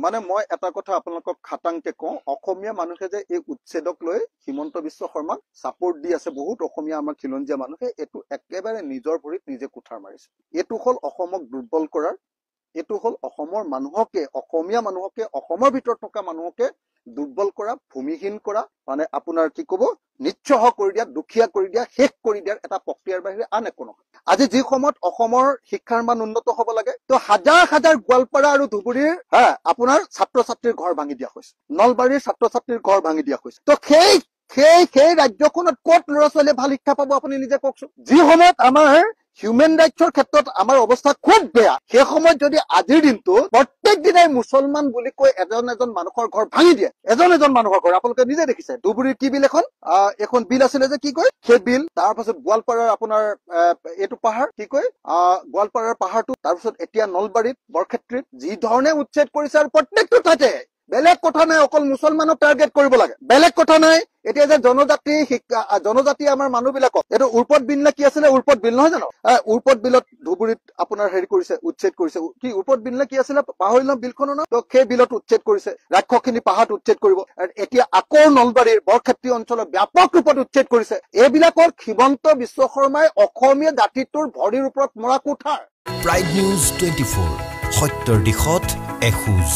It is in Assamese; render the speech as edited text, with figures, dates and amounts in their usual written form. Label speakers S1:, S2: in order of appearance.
S1: মানে মই এটা কথা আপোনালোকক খাটাংকে কওঁ, অসমীয়া মানুহে যে এই উচ্ছেদক লৈ হিমন্ত বিশ্ব শৰ্মাক ছাপোৰ্ট দি আছে, বহুত অসমীয়া আমাৰ খিলঞ্জীয়া মানুহে এইটো একেবাৰে নিজৰ ভৰিত নিজে কুঠাৰ মাৰিছে। এইটো হ'ল অসমক দুৰ্বল কৰাৰ, এইটো হ'ল অসমৰ মানুহকে, অসমীয়া মানুহকে, অসমৰ ভিতৰত থকা মানুহকে দুৰ্বল কৰা, ভূমিহীন কৰা, মানে আপোনাৰ কি ক'ব, নিঃস্ব কৰি দিয়া, দুখীয়া কৰি দিয়া, শেষ কৰি দিয়াৰ এটা প্ৰক্ৰিয়াৰ বাহিৰে আন একো নহয়। আজি যি সময়ত অসমৰ শিক্ষাৰ মান উন্নত হ'ব লাগে, তো হাজাৰ হাজাৰ গোৱালপাৰা আৰু ধুবুৰীৰ আপোনাৰ ছাত্ৰ ছাত্ৰীৰ ঘৰ ভাঙি দিয়া হৈছে, নলবাৰীৰ ছাত্ৰ ছাত্ৰীৰ ঘৰ ভাঙি দিয়া হৈছে। তো সেই ৰাজ্যখনত ক'ত ল'ৰা ছোৱালীয়ে ভাল শিক্ষা পাব আপুনি নিজে কওকচোন। যি সময়ত আমাৰ হিউমেন ৰাইটছৰ ক্ষেত্ৰত আমাৰ অৱস্থা খুব বেয়া, সেই সময়ত যদি আজিৰ দিনটো প্ৰত্যেক দিনাই মুছলমান বুলি কৈ এজন মানুহৰ ঘৰ ভাঙি দিয়ে, এজন মানুহৰ ঘৰ, আপোনালোকে নিজে দেখিছে। ধুবুৰীৰ কি বিল এখন বিল আছিলে যে কি কয়, সেই বিল, তাৰ পাছত গোৱালপাৰাৰ আপোনাৰ এইটো পাহাৰ কি কয়, গোৱালপাৰাৰ পাহাৰটো, তাৰপিছত এতিয়া নলবাৰীত বৰক্ষেত্ৰীত যি ধৰণে উচ্ছেদ কৰিছে, আৰু প্ৰত্যেকটো ঠাইতে বেলেগ কথা নাই, অকল মুছলমানক টাৰ্গেট কৰিব লাগে, বেলেগ কথা নাই। এতিয়া যে জনজাতি আমাৰ মানুহ বিলাকক, এইটো উৰ্পদ বিল নে কি আছিলে, উৰ্পদ বিল নহয় জানো, উৰ্পদ বিলত ধুবুৰীত আপোনাৰ হেৰি কৰিছে, উচ্ছেদ কৰিছে, কি উৰ্পদ বিল নে কি আছিলে পাহৰিলাম বিলখনৰ নাম, সেই বিলত উচ্ছেদ কৰিছে, ৰাক্ষসখিনি পাহাৰত উচ্ছেদ কৰিব। এতিয়া আকৌ নলবাৰীৰ বৰক্ষেত্ৰী অঞ্চলত ব্যাপক ৰূপত উচ্ছেদ কৰিছে। এইবিলাকৰ হিমন্ত বিশ্ব শৰ্মাই অসমীয়া জাতিটোৰ ভৰিৰ ওপৰত মৰা কুঠাৰ।
S2: প্ৰাইড নিউজ 24, সত্যৰ দিশত এখোজ।